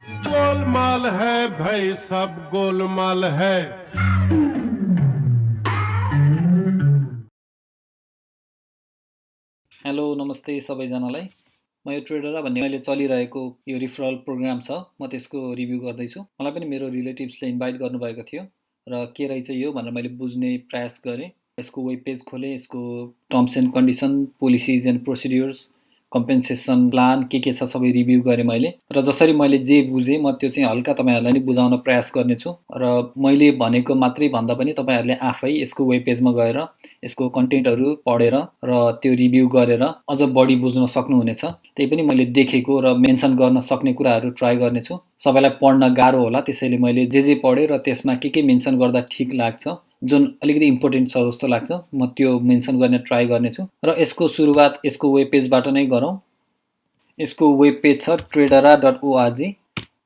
गोलमाल है भाई, सब गोलमाल है। हेलो नमस्ते सबैजनालाई। म यो ट्रेडर भन्ने अहिले चलिरहेको यो रिफरल प्रोग्राम छ, म त्यसको रिभ्यू गर्दैछु। मलाई पनि मेरो रिलेटिभ्सले इन्भाइट गर्नुभएको थियो र के रहेछ यो भनेर मैले बुझ्ने प्रयास गरेँ। यसको वेब पेज खोलेँ, यसको terms and condition, policies and procedures, compensation plan के छ सबै रिभ्यू गरेँ मैले। र जसरी मैले जे बुझेँ म त्यो चाहिँ हल्का तपाईँहरूलाई नि बुझाउन प्रयास गर्नेछु। र मैले भनेको मात्रै भन्दा पनि तपाईँहरूले आफै यसको वेब पेजमा गएर यसको कन्टेन्टहरू पढेर र त्यो रिभ्यू गरेर अझ बढी बुझ्न सक्नुहुनेछ। त्यही पनि मैले देखेको र मेन्सन गर्न सक्ने कुराहरू ट्राई गर्नेछु। सबैलाई पढ्न गाह्रो होला, त्यसैले मैले जे पढेँ र त्यसमा के मेन्सन गर्दा ठिक लाग्छ, जुन अलिकति इम्पोर्टेन्ट छ जस्तो लाग्छ, म त्यो मेन्सन गर्ने ट्राई गर्नेछु। र यसको सुरुवात यसको वेब पेजबाट नै गरौँ। यसको वेब पेज छ tradera.org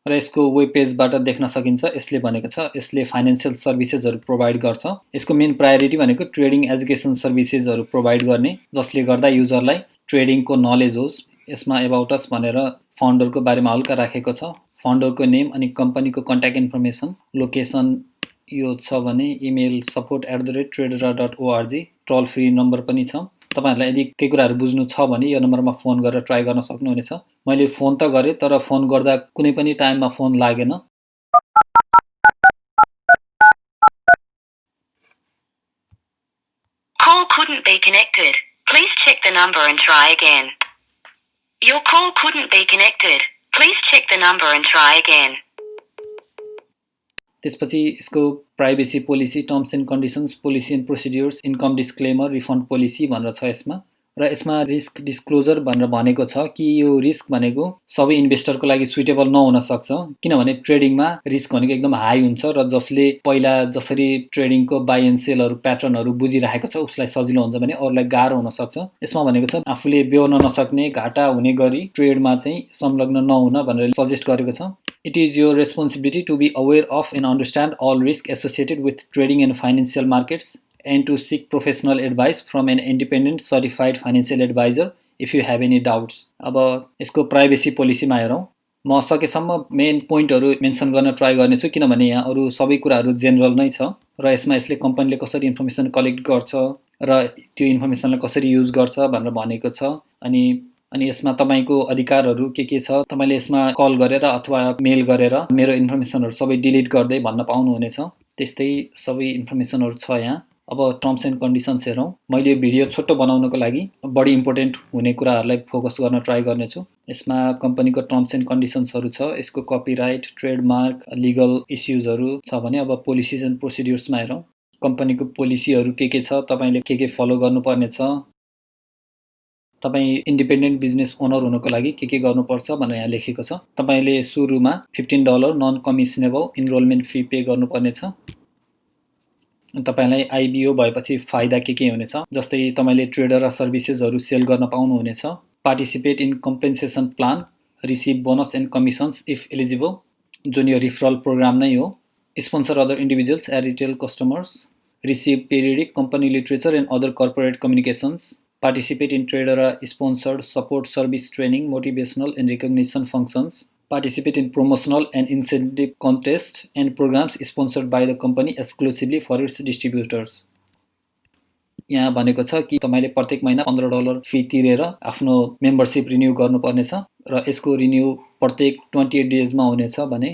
र यसको वेब पेजबाट देख्न सकिन्छ यसले भनेको छ यसले फाइनेन्शियल सर्भिसेसहरू प्रोभाइड गर्छ। यसको मेन प्रायोरिटी भनेको ट्रेडिङ एजुकेसन सर्भिसेसहरू प्रोभाइड गर्ने, जसले गर्दा युजरलाई ट्रेडिङको नलेज होस्। यसमा एबाउट अस भनेर फाउन्डरको बारेमा हल्का राखेको छ, फाउन्डरको नेम अनि कम्पनीको कन्ट्याक्ट इन्फर्मेसन, लोकेसन यो छ भने इमेल support@tradera.org, टोल फ्री नम्बर पनि छ। तपाईहरुलाई यदि केही कुराहरू बुझ्नु छ भने यो नम्बरमा फोन गरेर ट्राई गर्न सक्नुहुनेछ। मैले फोन त गरेँ तर फोन गर्दा कुनै पनि टाइममा फोन लागेन। Call couldn't be connected. Please check the number and try again. Your call couldn't be connected. Please check the number and try again. त्यसपछि यसको privacy policy, terms and conditions, policy and procedures, income disclaimer, refund policy भनेर छ यसमा। र यसमा risk disclosure भनेर भनेको छ कि यो रिस्क भनेको सबै इन्भेस्टरको लागि सुइटेबल नहुन सक्छ, किनभने ट्रेडिङमा रिस्क भनेको एकदम हाई हुन्छ र जसले पहिला जसरी ट्रेडिङको बाई एन्ड सेलहरू प्याटर्नहरू बुझिरहेको छ उसलाई सजिलो हुन्छ भने अरूलाई गाह्रो हुन सक्छ। यसमा भनेको छ आफूले बेहोर्न नसक्ने, घाटा हुने गरी ट्रेडमा चाहिँ संलग्न नहुन भनेर सजेस्ट गरेको छ। It is your responsibility to be aware of and understand all risks associated with trading and financial markets and to seek professional advice from an independent certified financial advisor if you have any doubts. अब यसको privacy पोलिसीमा हेरौँ। म सकेसम्म main पोइन्टहरू mention गर्न try गर्नेछु, किनभने यहाँ अरू सबै कुराहरू जेनरल नै छ र यसमा यसले कम्पनीले कसरी इन्फर्मेसन कलेक्ट गर्छ र त्यो इन्फर्मेसनलाई कसरी युज गर्छ भनेर भनेको छ। अनि यसमा तपाईको अधिकारहरू के छ, तपाईले यसमा कल गरेर अथवा मेल गरेर मेरो इन्फर्मेसनहरू सबै डिलिट गर्दै भन्न पाउनुहुनेछ। त्यस्तै सबै इन्फर्मेसनहरू छ यहाँ। अब टर्म्स एन्ड कन्डिसन्स हेरौँ। मैले भिडियो छोटो बनाउनको लागि बढी इम्पोर्टेन्ट हुने कुराहरूलाई फोकस गर्न ट्राई गर्नेछु। यसमा कम्पनीको टर्म्स एन्ड कन्डिसन्सहरू छ, यसको कपिराइट, ट्रेडमार्क, लिगल इस्युजहरू छ भने अब पोलिसिज एन्ड प्रोसिड्युर्समा हेरौँ। कम्पनीको पोलिसीहरू के छ, तपाईले के फलो गर्नुपर्ने छ, तपाई इन्डिपेन्डेन्ट बिजनेस ओनर हुनको लागि के गर्नुपर्छ भनेर यहाँ लेखेको छ। तपाईले सुरुमा $15 नन कमिसनेबल इनरोलमेन्ट फी पे गर्नुपर्ने छ। तपाईलाई आइबिओ भएपछि फाइदा के हुनेछ, जस्तै तपाईले ट्रेडर र सर्भिसेसहरू सेल गर्न पाउनुहुनेछ। Participate in compensation plan, receive bonus and commissions if eligible, जुन यो रिफरल प्रोग्राम नै हो। Sponsor other individuals as retail customers, receive periodic company literature and other corporate communications, participate in Tradera sponsored support service training, motivational and recognition functions, participate in promotional and incentive contests and programs sponsored by the company exclusively for its distributors. यहाँ भनेको छ कि तपाईले प्रत्येक महिना $15 fee तिरेर आफ्नो membership renew गर्नुपर्नेछ र यसको रिन्यू प्रत्येक 28 डेजमा हुनेछ भने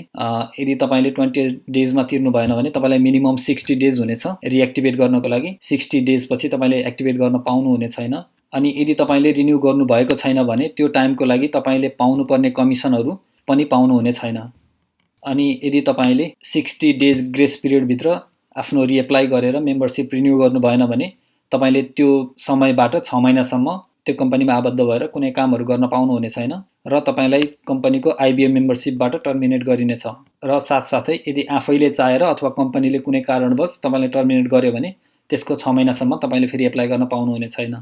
यदि तपाईले 28 डेजमा तिर्नु भएन भने तपाईलाई मिनिमम 60 डेज हुनेछ रिएक्टिभेट गर्नको लागि। 60 डेज पछि तपाईले एक्टिभेट गर्न पाउनु हुने छैन। अनि यदि तपाईले रिन्यू गर्नु भएको छैन भने त्यो टाइमको लागि तपाईले पाउनुपर्ने कमिसनहरू पनि पाउनु हुने छैन। अनि यदि तपाईले 60 डेज ग्रेस पिरियड भित्र आफ्नो रिएप्लाई गरेर मेम्बरशिप रिन्यू गर्नु भएन भने तपाईले त्यो समयबाट 6 महिनासम्म त्यो कम्पनीमा आबद्ध भएर कुनै कामहरू गर्न पाउनु हुने छैन र तपाईलाई कम्पनीको आइबिएम मेम्बरशिपबाट टर्मिनेट गरिनेछ। र साथसाथै यदि आफैले चाहेर अथवा कम्पनीले कुनै कारणवश तपाईलाई टर्मिनेट गर्यो भने त्यसको 6 महिनासम्म तपाईले फेरि एप्लाई गर्न पाउनु हुने छैन।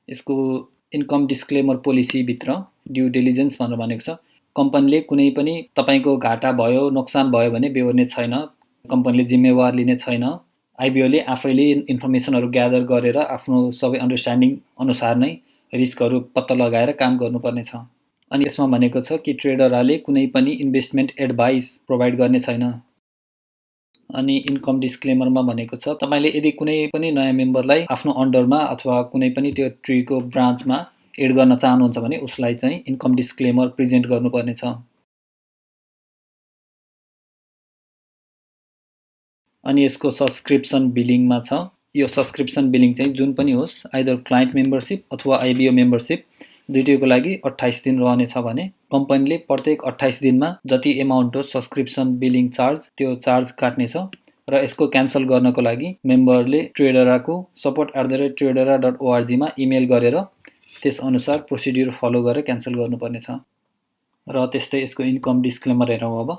यसको इन्कम डिस्क्लेमर पोलिसी भित्र ड्यु डिलिजेन्स भनेर भनेको छ। कम्पनीले कुनै पनि तपाईको घाटा भयो, नोक्सान भयो भने बेहोर्ने छैन, कम्पनीले जिम्मेवार लिने छैन। आइबिओले आफैले इन्फर्मेसनहरू ग्यादर गरेर आफ्नो सबै अन्डरस्ट्यान्डिङ अनुसार नै रिस्कहरू पत्ता लगाएर काम गर्नुपर्ने छ। अनि यसमा भनेको छ कि ट्रेडरले कुनै पनि इन्भेस्टमेन्ट एडभाइस प्रोभाइड गर्ने छैन। अनि इन्कम डिस्क्लेमरमा भनेको छ तपाईले यदि कुनै पनि नयाँ मेम्बरलाई आफ्नो अन्डरमा अथवा कुनै पनि त्यो ट्रीको ब्रान्चमा एड गर्न चाहनुहुन्छ भने उसलाई चाहिँ इन्कम डिस्क्लेमर प्रेजेन्ट गर्नुपर्नेछ। अनि यसको सब्सक्रिप्सन बिलिङमा छ। यो सब्सक्रिप्सन बिलिङ चाहिँ जुन पनि होस्, आइदर क्लाइन्ट मेम्बरसिप अथवा आइबिओ मेम्बरसिप दुईटैको लागि 28 दिन रहनेछ भने कम्पनीले प्रत्येक 28 दिनमा जति एमाउन्ट हो सब्सक्रिप्सन बिलिङ चार्ज त्यो चार्ज काट्नेछ र यसको क्यान्सल गर्नको लागि मेम्बरले ट्रेडराको support@tradera.org मा इमेल गरेर त्यसअनुसार प्रोसिड्युर फलो गरेर क्यान्सल गर्नुपर्नेछ। र त्यस्तै यसको इन्कम डिस्क्लेमर हेरौँ अब।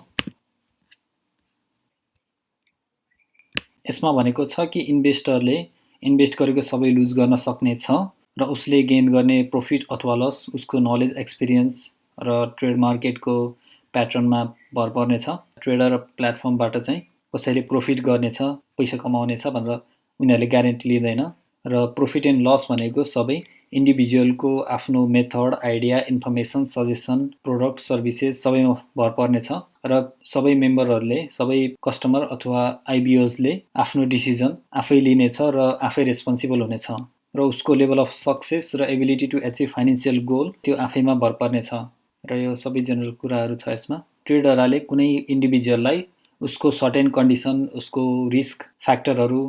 यसमा भनेको छ कि इन्भेस्टरले इन्भेस्ट गरेको सबै लुज गर्न सक्ने छ र उसले गेन गर्ने प्रॉफिट अथवा लस उसको नलेज, एक्सपिरियन्स र ट्रेड मार्केटको प्याटर्नमा भर पर्नेछ। ट्रेडर प्लेटफर्मबाट चाहिँ कसैले प्रॉफिट गर्नेछ, पैसा कमाउनेछ भनेर उनीहरूले ग्यारेन्टी लिँदैन र प्रॉफिट एन्ड लस भनेको सबै इन्डिभिजुअलको आफ्नो method, idea, information, suggestion, product, services सबैमा भर पर्नेछ र सबै मेम्बरहरूले, सबै कस्टमर अथवा आइबिओजले आफ्नो डिसिजन आफै लिनेछ र आफै रेस्पोन्सिबल हुनेछ र उसको लेभल अफ सक्सेस र ability to achieve financial goal त्यो आफैमा भर पर्नेछ र यो सबै जेनरल कुराहरू छ यसमा। ट्रेडरले कुनै इन्डिभिजुअललाई उसको सर्टेन कन्डिसन, उसको रिस्क फ्याक्टरहरू,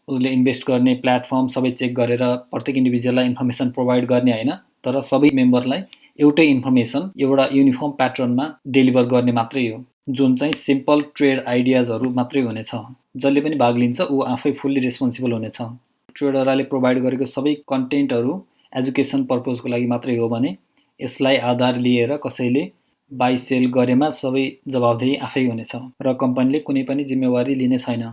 उसले इन्भेस्ट गर्ने प्लेटफर्म सबै चेक गरेर प्रत्येक इन्डिभिजुअललाई इन्फर्मेसन प्रोभाइड गर्ने होइन, तर सबै मेम्बरलाई एउटै इन्फर्मेसन एउटा युनिफर्म प्याटर्नमा डेलिभर गर्ने मात्रै हो, जुन चाहिँ सिम्पल ट्रेड आइडियाजहरू मात्रै हुनेछ। जसले पनि भाग लिन्छ ऊ आफै फुल्ली रेस्पोन्सिबल हुनेछ। ट्रेडरले प्रोभाइड गरेको सबै कन्टेन्टहरू एजुकेसन पर्पजको लागि मात्रै हो भने यसलाई आधार लिएर कसैले बाई सेल गरेमा सबै जवाबदेही आफै हुनेछ र कम्पनीले कुनै पनि जिम्मेवारी लिने छैन।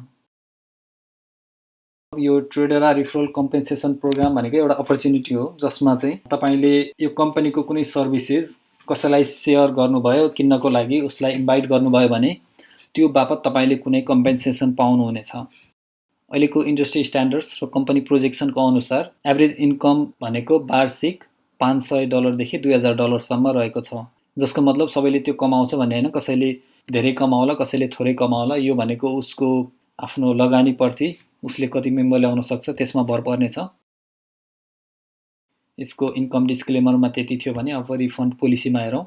यो ट्रेडरा रिफरल कम्पेन्सेसन प्रोग्राम भनेको एउटा अपर्च्युनिटी हो जसमा चाहिँ तपाईले यो कम्पनीको कुनै सर्भिसेस कसैलाई सेयर गर्नुभयो, किन्नको लागि उसलाई इन्भाइट गर्नुभयो भने त्यो बापत तपाईले कुनै कम्पेन्सेसन पाउनुहुनेछ। अहिलेको इन्डस्ट्री स्ट्यान्डर्ड्स र कम्पनी प्रोजेक्सनको अनुसार एभरेज इन्कम भनेको वार्षिक $500 देखि $2000 सम्म रहेको छ, जसको मतलब सबैले त्यो कमाउँछ भन्ने होइन, कसैले धेरै कमाउला, कसैले थोरै कमाउला, यो भनेको उसको आफ्नो लगानीप्रति उसले कति मेम्बर ल्याउन सक्छ त्यसमा भर पर्नेछ। यसको इन्कम डिस्क्लेमरमा त्यति थियो भने अब रिफन्ड पोलिसीमा हेरौँ।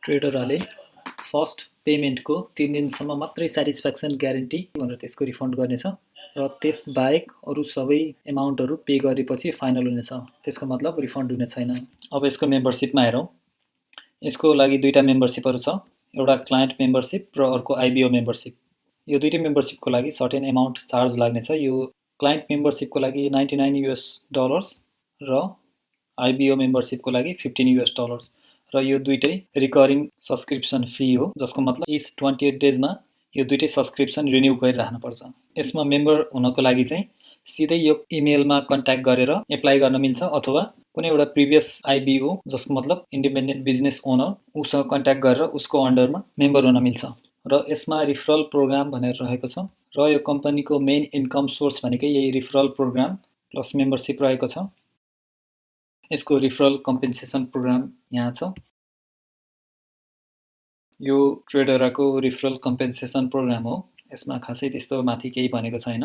ट्रेडरले फर्स्ट पेमेन्टको 3 दिनसम्म मात्रै सेटिस्फ्याक्सन ग्यारेन्टी भनेर त्यसको रिफन्ड गर्नेछ र त्यसबाहेक अरू सबै एमाउन्टहरू पे गरेपछि फाइनल हुनेछ, त्यसको मतलब रिफन्ड हुने छैन। अब यसको मेम्बरसिपमा हेरौँ। यसको लागि दुईटा मेम्बरसिपहरू छ, एउटा क्लाइन्ट मेम्बरसिप र अर्को आइबिओ मेम्बरसिप। यो दुईटै मेम्बरसिपको लागि सर्टेन एमाउन्ट चार्ज लाग्नेछ। यो क्लाइन्ट मेम्बरसिपको लागि $99 र आइबिओ मेम्बरसिपको लागि $15 र यो दुईटै रिकरिङ सब्सक्रिप्सन फी हो, जसको मतलब इच 28 डेजमा यो दुईटै सब्सक्रिप्सन रिन्यू गरिराख्नुपर्छ। यसमा मेम्बर हुनको लागि चाहिँ सिधै यो इमेलमा कन्ट्याक्ट गरेर एप्लाई गर्न मिल्छ अथवा कुनै एउटा प्रिभियस आइबिओ जसको मतलब इन्डिपेन्डेन्ट बिजनेस ओनर उसँग कन्ट्याक्ट गरेर उसको अन्डरमा मेम्बर हुन मिल्छ र यसमा रिफरल प्रोग्राम भनेर रहेको छ र यो कम्पनीको मेन इन्कम सोर्स भनेकै यही रिफरल प्रोग्राम प्लस मेम्बरसिप रहेको छ। यसको रिफरल कम्पेन्सेसन प्रोग्राम यहाँ छ। यो ट्रेडराको रिफरल कम्पेन्सेसन प्रोग्राम हो, यसमा खासै त्यस्तो माथि केही भनेको छैन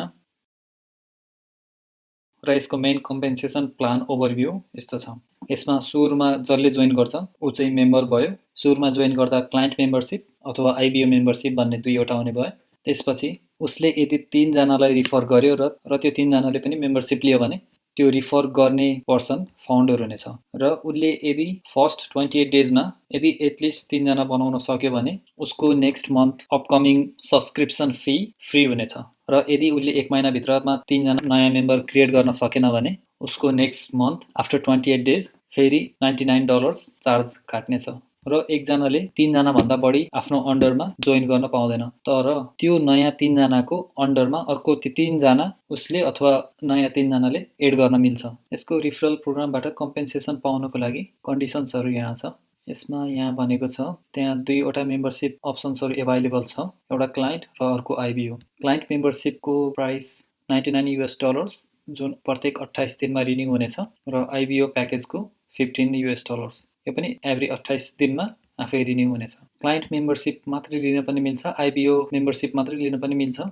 र यसको मेन कम्पेन्सेसन प्लान ओभरभ्यू यस्तो छ। यसमा सुरुमा जसले जोइन गर्छ ऊ चाहिँ मेम्बर भयो। सुरुमा जोइन गर्दा क्लाइन्ट मेम्बरसिप अथवा आइबिओ मेम्बरसिप भन्ने दुईवटा हुने भयो। त्यसपछि उसले यदि 3 जनालाई रिफर गर्यो र त्यो 3 जनाले पनि मेम्बरसिप लियो भने त्यो रिफर गर्ने पर्सन फाउन्डर हुनेछ र उसले यदि फर्स्ट 28 डेजमा यदि एटलिस्ट 3 जना बनाउन सक्यो भने उसको next month upcoming subscription fee free हुनेछ र यदि उसले 1 महिनाभित्रमा 3 जना नयाँ मेम्बर क्रिएट गर्न सकेन भने उसको नेक्स्ट मन्थ आफ्टर 28 डेज फेरि $99 चार्ज काट्नेछ र एकजनाले 3 जना भन्दा बढी आफ्नो अन्डरमा जोइन गर्न पाउँदैन, तर त्यो नयाँ 3 जनाको अन्डरमा अर्को 3 जना उसले अथवा नयाँ 3 जनाले एड गर्न मिल्छ। यसको रिफरल प्रोग्रामबाट कम्पेन्सेसन पाउनको लागि कन्डिसन्सहरू यहाँ छ। यसमा यहाँ भनेको छ त्यहाँ दुईवटा मेम्बरसिप अप्सन्सहरू एभाइलेबल छ, एउटा क्लाइन्ट र अर्को आइबिओ। क्लाइन्ट मेम्बरसिपको प्राइस $99 जुन प्रत्येक 28 दिनमा रिन्यू हुनेछ र आइबिओ प्याकेजको $15 यो पनि एभ्री 28 दिनमा आफै रिन्यू हुनेछ। क्लाइन्ट मेम्बरसिप मात्रै लिन पनि मिल्छ, आइबिओ मेम्बरसिप मात्रै लिन पनि मिल्छ।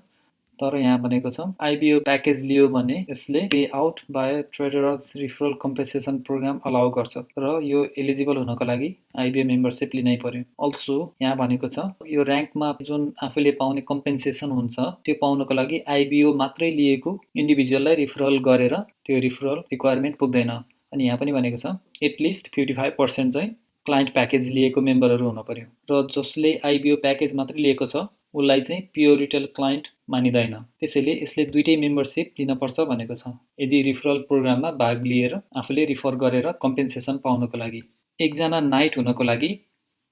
तर यहाँ भनेको छ आइबिओ प्याकेज लियो भने यसले pay out by traders referral compensation program allow गर्छ र यो एलिजिबल हुनको लागि आइबिओ मेम्बरसिप लिनै पर्यो। अल्सो यहाँ भनेको छ यो र्याङ्कमा जुन आफूले पाउने कम्पेन्सेसन हुन्छ त्यो पाउनको लागि आइबिओ मात्रै लिएको इन्डिभिजुअललाई रिफरल गरेर त्यो रिफरल रिक्वायरमेन्ट पुग्दैन। अनि यहाँ पनि भनेको छ एटलिस्ट 55% चाहिँ क्लाइन्ट प्याकेज लिएको मेम्बरहरू हुनु पर्यो र जसले आइबिओ प्याकेज मात्रै लिएको छ उसलाई चाहिँ प्योर रिटेल क्लाइन्ट मानिँदैन। त्यसैले यसले दुईटै मेम्बरसिप लिनुपर्छ भनेको छ यदि रिफरल प्रोग्राममा भाग लिएर आफूले रिफर गरेर कम्पेन्सेसन पाउनको लागि। एकजना नाइट हुनको लागि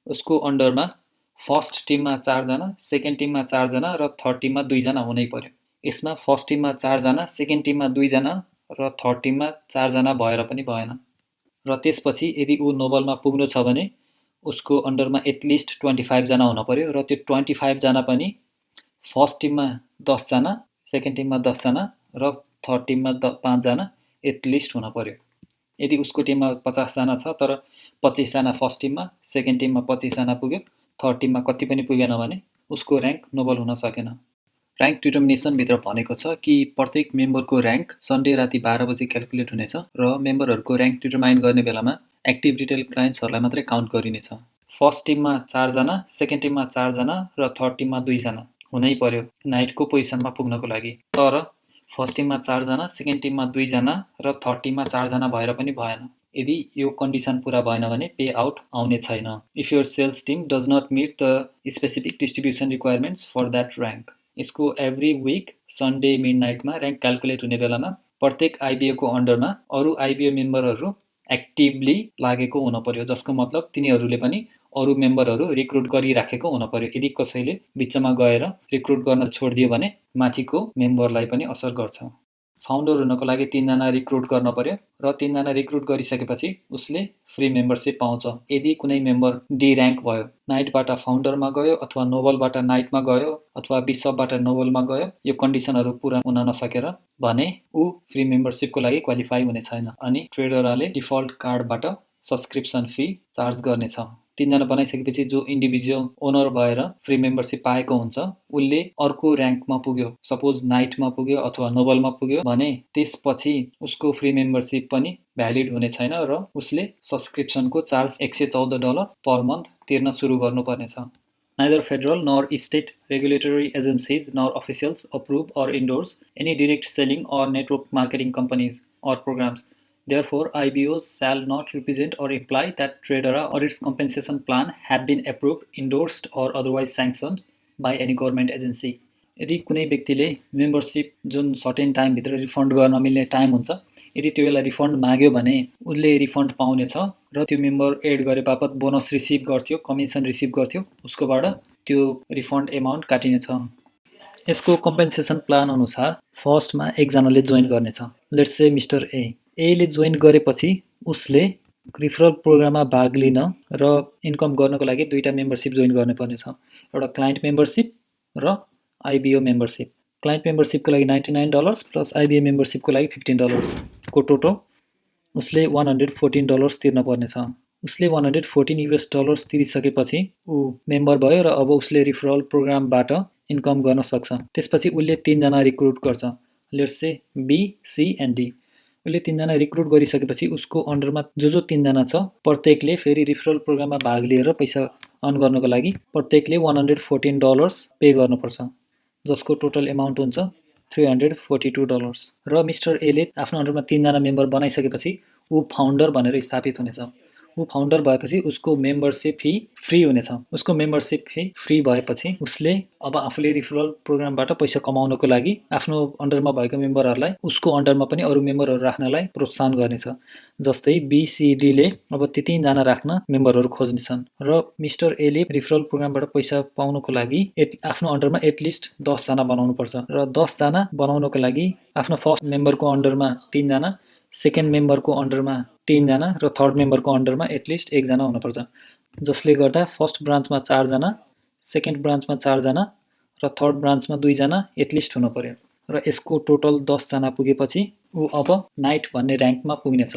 उसको अन्डरमा फर्स्ट टिममा 4 जना, सेकेन्ड टिममा 4 जना र थर्ड टिममा 2 जना हुनै पर्यो। यसमा फर्स्ट टिममा 4 जना, सेकेन्ड टिममा 2 जना र थर्ड टिममा 4 जना भएर पनि भएन। र त्यसपछि यदि ऊ नोबलमा पुग्नु छ भने उसको अन्डरमा एटलिस्ट 25 जना हुन पर्यो र त्यो 25 जना पनि फर्स्ट टिममा 10 जना, सेकेन्ड टिममा 10 जना र थर्ड टिममा 5 जना एटलिस्ट हुन पर्यो। यदि उसको टिममा 50 जना छ तर 25 जना फर्स्ट टिममा, सेकेन्ड टिममा 25 जना पुग्यो, थर्ड टिममा कति पनि पुगेन भने उसको र्याङ्क नोबल हुन सकेन। र्याङ्क डिटर्मिनेसनभित्र भनेको छ कि प्रत्येक मेम्बरको र्याङ्क सन्डे राति 12 बजे क्याल्कुलेट हुनेछ र मेम्बरहरूको र्याङ्क डिटर्माइन गर्ने बेलामा एक्टिभ रिटेल क्लाइन्ट्सहरूलाई मात्रै काउन्ट गरिनेछ। फर्स्ट टिममा 4 जना, सेकेन्ड टिममा 4 जना र थर्ड टिममा 2 जना हुनै पर्यो नाइटको पोजिसनमा पुग्नको लागि। तर फर्स्ट टिममा 4 जना, सेकेन्ड टिममा 2 जना र थर्ड टिममा 4 जना भएर पनि भएन। यदि यो कन्डिसन पुरा भएन भने पे आउट आउने छैन। If your sales team does not meet the specific distribution requirements for that rank. यसको एभ्री विक सन्डे मिडनाइटमा र्याङ्क क्याल्कुलेट हुने बेलामा प्रत्येक आइबिओको अन्डरमा अरू आइबिओ मेम्बरहरू एक्टिभली लागेको हुन पर्यो, जसको मतलब तिनीहरूले पनि अरू मेम्बरहरू रिक्रुट गरिराखेको हुन पर्यो। यदि कसैले बिचमा गएर रिक्रुट गर्न छोडिदियो भने माथिको मेम्बरलाई पनि असर गर्छ। फाउन्डर हुनको लागि 3 जना रिक्रुट गर्न पर्यो र 3 जना रिक्रुट गरिसकेपछि उसले फ्री मेम्बरसिप पाउँछ। यदि कुनै मेम्बर डी र्याङ्क भयो, नाइटबाट फाउन्डरमा गयो अथवा नोबलबाट नाइटमा गयो अथवा बिसपबाट नोबलमा गयो, यो कन्डिसनहरू पुरा हुन नसकेर भने ऊ फ्री मेम्बरसिपको लागि क्वालिफाई हुने छैन अनि ट्रेडरले डिफल्ट कार्डबाट सब्सक्रिप्सन फी चार्ज गर्नेछ। 3 जना बनाइसकेपछि जो इन्डिभिजुअल ओनर भएर फ्री मेम्बरसिप पाएको हुन्छ उसले अर्को र्याङ्कमा पुग्यो, सपोज नाइटमा पुग्यो अथवा नोबलमा पुग्यो भने त्यसपछि उसको फ्री मेम्बरसिप पनि भ्यालिड हुने छैन र उसले सब्सक्रिप्सनको चार्ज $114 पर मन्थ तिर्न सुरु गर्नुपर्नेछ। Neither federal nor state regulatory agencies nor officials approve or endorse any direct selling or network marketing companies or programs. Therefore, IBOs shall not represent or imply that Tradera or its compensation plan have been approved, endorsed or otherwise sanctioned by any government agency. यदि कुनै व्यक्तिले membership जुन certain टाइमभित्र refund गर्न मिल्ने time हुन्छ, यदि त्यो बेला रिफन्ड माग्यो भने उसले रिफन्ड पाउनेछ र त्यो मेम्बर एड गरे बापत बोनस रिसिभ गर्थ्यो, कमिसन रिसिभ गर्थ्यो, उसकोबाट त्यो रिफन्ड एमाउन्ट काटिनेछ। यसको कम्पेन्सेसन प्लान अनुसार फर्स्टमा एकजनाले जोइन गर्नेछ। लेट्स से मिस्टर एले जोइन गरेपछि उसले रिफरल प्रोग्राममा भाग लिन र इन्कम गर्नको लागि दुईटा मेम्बरसिप जोइन गर्नुपर्नेछ, एउटा क्लाइन्ट मेम्बरसिप र आइबिओ मेम्बरसिप। क्लाइन्ट मेम्बरसिपको लागि $99 प्लस आइबिओ मेम्बरसिपको लागि $15 को टोटल उसले $114 तिर्न पर्नेछ। उसले $114 तिरिसकेपछि ऊ मेम्बर भयो र अब उसले रिफरल प्रोग्रामबाट इन्कम गर्न सक्छ। त्यसपछि उसले 3 जना रिक्रुट गर्छ, let's say B, C and D. उसले 3 जना रिक्रुट गरिसकेपछि उसको अन्डरमा जो 3 जना छ प्रत्येकले फेरि रिफरल प्रोग्राममा भाग लिएर पैसा अर्न गर्नको लागि प्रत्येकले $114 पे गर्नुपर्छ, जसको टोटल एमाउन्ट हुन्छ $342। र मिस्टर एले आफ्नो अन्डरमा 3 जना मेम्बर बनाइसकेपछि ऊ फाउन्डर भनेर स्थापित हुनेछ। ऊ फाउन्डर भएपछि उसको मेम्बरसिप फी फ्री हुनेछ। उसको मेम्बरसिप फी फ्री भएपछि उसले अब आफूले रिफरल प्रोग्रामबाट पैसा कमाउनको लागि आफ्नो अन्डरमा भएको मेम्बरहरूलाई उसको अन्डरमा पनि अरू मेम्बरहरू राख्नलाई प्रोत्साहन गर्नेछ। जस्तै बीसीडीले अब ती 3 जना राख्न मेम्बरहरू खोज्नेछन् र मिस्टर एले रिफरल प्रोग्रामबाट पैसा पाउनको लागि आफ्नो अन्डरमा एटलिस्ट 10 जना बनाउनुपर्छ र 10 जना बनाउनको लागि आफ्नो फर्स्ट मेम्बरको अन्डरमा 3 जना, सेकेन्ड मेम्बरको अन्डरमा 3 जना र थर्ड मेम्बरको अन्डरमा एटलिस्ट 1 जना हुनुपर्छ, जसले गर्दा फर्स्ट ब्रान्चमा 4 जना, सेकेन्ड ब्रान्चमा 4 जना र थर्ड ब्रान्चमा 2 जना एटलिस्ट हुनु पर्यो र यसको टोटल 10 जना पुगेपछि ऊ अब नाइट भन्ने र्याङ्कमा पुग्नेछ।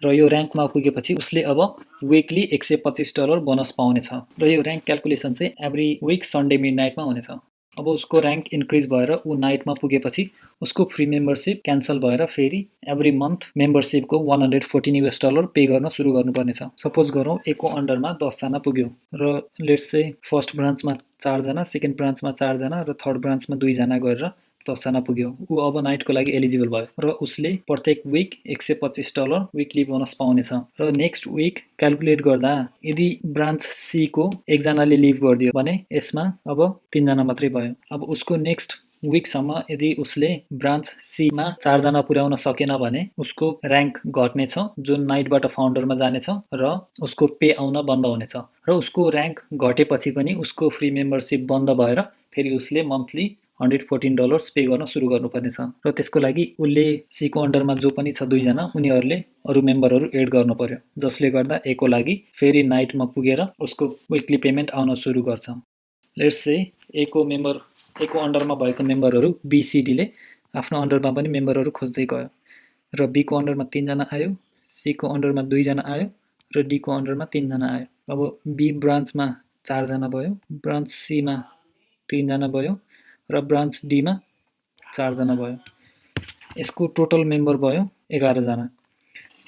र यो र्याङ्कमा पुगेपछि उसले अब विकली $125 बोनस पाउनेछ र यो र्याङ्क क्याल्कुलेसन चाहिँ एभ्री विक सन्डे मिडनाइटमा हुनेछ। अब उसको र्याङ्क इन्क्रिज भएर ऊ नाइटमा पुगेपछि उसको फ्री मेम्बरसिप क्यान्सल भएर फेरि एभ्री मन्थ मेम्बरसिपको $114 पे गर्न सुरु गर्नुपर्नेछ। सपोज गरौँ A को अन्डरमा 10 जना पुग्यो र लेट्स चाहिँ फर्स्ट ब्रान्चमा 4 जना, सेकेन्ड ब्रान्चमा 4 जना र थर्ड ब्रान्चमा 2 जना गरेर 10 जना पुग्यो। ऊ अब नाइटको लागि एलिजिबल भयो र उसले प्रत्येक विक $125 विकली बोनस पाउनेछ र नेक्स्ट विक क्याल्कुलेट गर्दा यदि ब्रान्च C को एकजनाले लिभ गरिदियो भने यसमा अब 3 जना मात्रै भयो। अब उसको नेक्स्ट विकसम्म यदि उसले ब्रान्च C मा 4 जना पुर्याउन सकेन भने उसको र्याङ्क घट्नेछ, जुन नाइटबाट फाउन्डरमा जानेछ र उसको पे आउन बन्द हुनेछ र उसको र्याङ्क घटेपछि पनि उसको फ्री मेम्बरसिप बन्द भएर फेरि उसले मन्थली $114 पे गर्न सुरु गर्नुपर्नेछ र त्यसको लागि उसले C को अन्डरमा जो पनि छ 2 जना उनीहरूले अरू मेम्बरहरू एड गर्नु पर्यो, जसले गर्दा A को लागि फेरि नाइटमा पुगेर उसको विकली पेमेन्ट आउन सुरु गर्छ। लेट्स से A को अन्डरमा भएको मेम्बरहरू BCD ले आफ्नो अन्डरमा पनि मेम्बरहरू खोज्दै गयो र B को अन्डरमा 3 जना आयो, C को अन्डरमा 2 जना आयो र D को अन्डरमा 3 जना आयो। अब B ब्रान्चमा 4 जना भयो, ब्रान्च C मा 3 जना भयो र ब्रान्च D मा 4 जना भयो। यसको टोटल मेम्बर भयो 11 जना।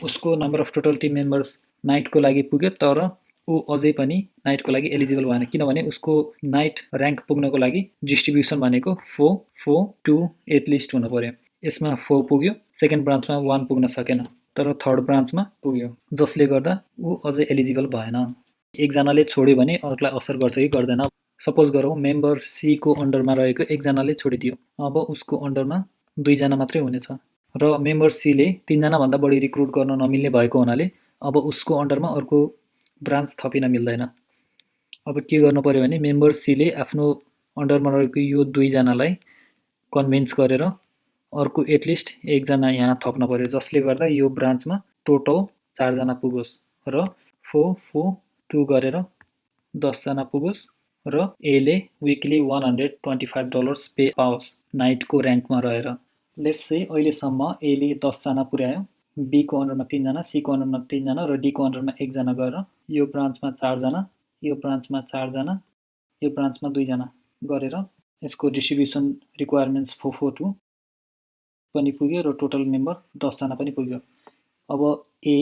उसको number of total team members नाइटको लागि पुग्यो तर ऊ अझै पनि नाइटको लागि एलिजिबल भएन, किनभने उसको नाइट र्याङ्क पुग्नको लागि डिस्ट्रिब्युसन भनेको 4, 4, 2 एटलिस्ट हुनु पर्यो। यसमा 4 पुग्यो, सेकेन्ड ब्रान्चमा 1 पुग्न सकेन तर थर्ड ब्रान्चमा पुग्यो, जसले गर्दा ऊ अझै एलिजिबल भएन। एकजनाले छोड्यो भने अरूलाई असर गर्छ कि गर्दैन। सपोज गरौँ मेम्बर C को अन्डरमा रहेको एकजनाले छोडिदियो, अब उसको अन्डरमा 2 जना मात्रै हुनेछ र मेम्बर C ले 3 जना भन्दा बढी रिक्रुट गर्न नमिल्ने भएको हुनाले अब उसको अन्डरमा अर्को ब्रान्च थपिन मिल्दैन। अब के गर्नु पर्यो भने मेम्बर C ले आफ्नो अन्डरमा रहेको यो 2 जनालाई कन्भिन्स गरेर अर्को एटलिस्ट एकजना यहाँ थप्न पर्यो, जसले गर्दा यो ब्रान्चमा टोटल 4 जना पुगोस् र 4, 4, 2 गरेर 10 जना पुगोस् र A ले विकली $125 पे पाओस् नाइटको र्याङ्कमा रहेर। लेट्स से अहिलेसम्म A ले 10 जना पुर्यायो, B को अन्डरमा 3 जना, C को अन्डरमा 3 जना र D को अन्डरमा 1 जना गरेर यो ब्रान्चमा 4 जना, यो ब्रान्चमा 4 जना, यो ब्रान्चमा 2 जना गरेर यसको डिस्ट्रिब्युसन रिक्वायरमेन्ट्स 442 पनि पुग्यो र टोटल मेम्बर 10 जना पनि पुग्यो। अब A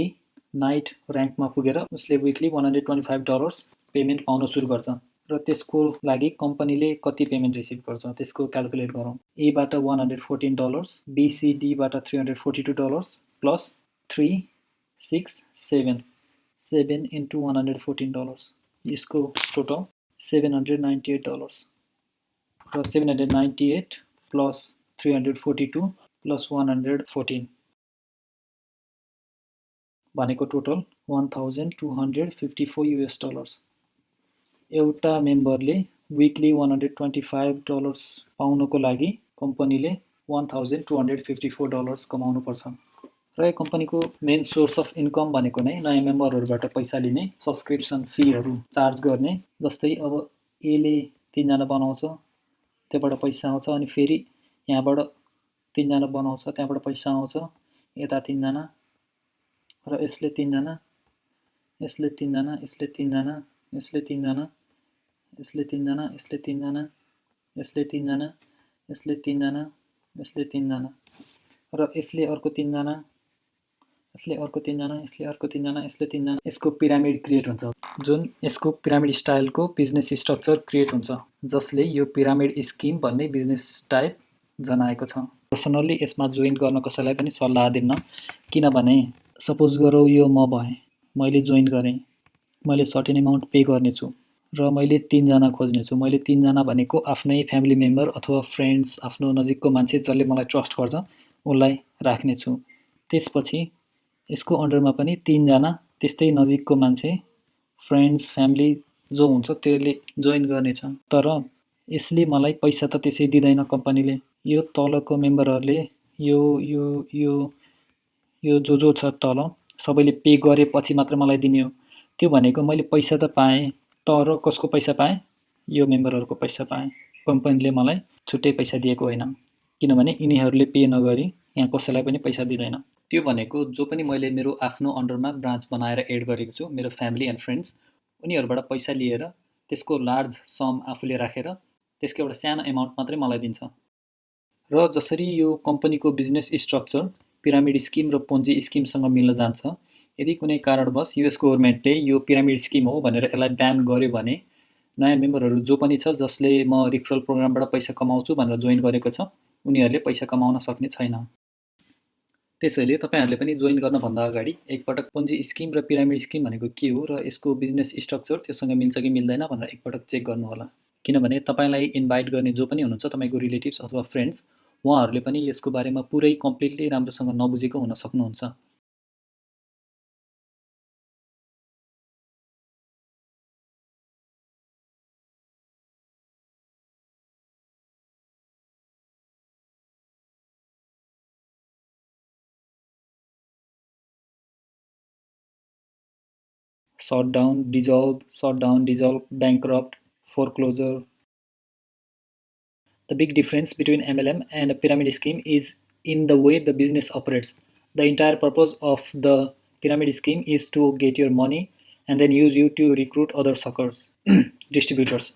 नाइट र्याङ्कमा पुगेर उसले विकली $125 पेमेन्ट पाउन सुरु गर्छ र त्यसको लागि कम्पनीले कति पेमेन्ट रिसिभ गर्छ त्यसको क्याल्कुलेट गरौँ। A बाट $114, BCD बाट $342 प्लस 3, 6, 7, 7 into $114, यसको टोटल $798 र 798 प्लस 342 प्लस 114 भनेको टोटल $1,254। एउटा मेम्बरले विकली $125 पाउनको लागि कम्पनीले $1,254 कमाउनु पर्छ र यो कम्पनीको मेन सोर्स अफ इन्कम भनेको नै नयाँ मेम्बरहरूबाट पैसा लिने, सब्सक्रिप्सन फीहरू चार्ज गर्ने। जस्तै अब A ले 3 जना बनाउँछ, त्यहाँबाट पैसा आउँछ, अनि फेरि यहाँबाट 3 जना बनाउँछ, त्यहाँबाट पैसा आउँछ, यता 3 जना र यसले 3 जना, यसले 3 जना, यसले 3 जना, यसले 3 जना, यसले 3 जना, यसले 3 जना, यसले 3 जना, यसले 3 जना, यसले 3 जना र यसले अर्को 3 जना, यसले अर्को 3 जना, यसले अर्को 3 जना, यसले 3 जना। यसको पिरामिड क्रिएट हुन्छ, जुन यसको पिरामिड स्टाइलको बिजनेस स्ट्रक्चर क्रिएट हुन्छ, जसले यो पिरामिड स्किम भन्ने बिजनेस टाइप जनाएको छ। पर्सनल्ली यसमा जोइन गर्न कसैलाई पनि सल्लाह दिन्न, किनभने सपोज गरौँ यो म भएँ, मैले जोइन गरेँ, मैले सर्टेन एमाउन्ट पे गर्नेछु र मैले 3 जना खोज्नेछु। मैले 3 जना भनेको आफ्नै फ्यामिली मेम्बर अथवा फ्रेन्ड्स, आफ्नो नजिकको मान्छे जसले मलाई ट्रस्ट गर्छ उसलाई राख्नेछु। त्यसपछि यसको अन्डरमा पनि 3 जना त्यस्तै नजिकको मान्छे, फ्रेन्ड्स, फ्यामिली जो हुन्छ त्यसले जोइन गर्नेछ। तर यसले मलाई पैसा त त्यसै दिँदैन कम्पनीले। यो तलको मेम्बरहरूले यो यो यो यो जो छ तल सबैले पे गरेपछि मात्र मलाई दिने हो। त्यो भनेको मैले पैसा त पाएँ, तर कसको पैसा पाएँ? यो मेम्बरहरूको पैसा पाएँ। कम्पनीले मलाई छुट्टै पैसा दिएको होइन, किनभने यिनीहरूले पे नगरी यहाँ कसैलाई पनि पैसा दिँदैन। त्यो भनेको जो पनि मैले मेरो आफ्नो अन्डरमा ब्रान्च बनाएर एड गरेको छु, मेरो फ्यामिली एन्ड फ्रेन्ड्स, उनीहरूबाट पैसा लिएर त्यसको लार्ज सम आफूले राखेर त्यसको एउटा सानो एमाउन्ट मात्रै मलाई दिन्छ। र जसरी यो कम्पनीको बिजनेस स्ट्रक्चर पिरामिड स्किम र पोन्जी स्किमसँग मिल्न जान्छ, यदि कुनै कारणवश युएस गभर्मेन्टले यो पिरामिड स्किम हो भनेर यसलाई ब्यान गर्यो भने नयाँ मेम्बरहरू जो पनि छ जसले म रिफरल प्रोग्रामबाट पैसा कमाउँछु भनेर जोइन गरेको छ, उनीहरूले पैसा कमाउन सक्ने छैन। त्यसैले तपाईहरूले पनि जोइन गर्नभन्दा अगाडि एकपटक पोन्जी स्किम र पिरामिड स्किम भनेको के हो र यसको बिजनेस स्ट्रक्चर त्योसँग मिल्छ कि मिल्दैन भनेर एकपटक चेक गर्नुहोला। किनभने तपाईँलाई इन्भाइट गर्ने जो पनि हुनुहुन्छ, तपाईँको रिलेटिभ्स अथवा फ्रेन्ड्स, उहाँहरूले पनि यसको बारेमा पुरै कम्प्लिटली राम्रोसँग नबुझेको हुन सक्नुहुन्छ। Shutdown, dissolve, bankrupt, foreclosure. The big difference between MLM and a pyramid scheme is in the way the business operates. The entire purpose of the pyramid scheme is to get your money and then use you to recruit other suckers, distributors.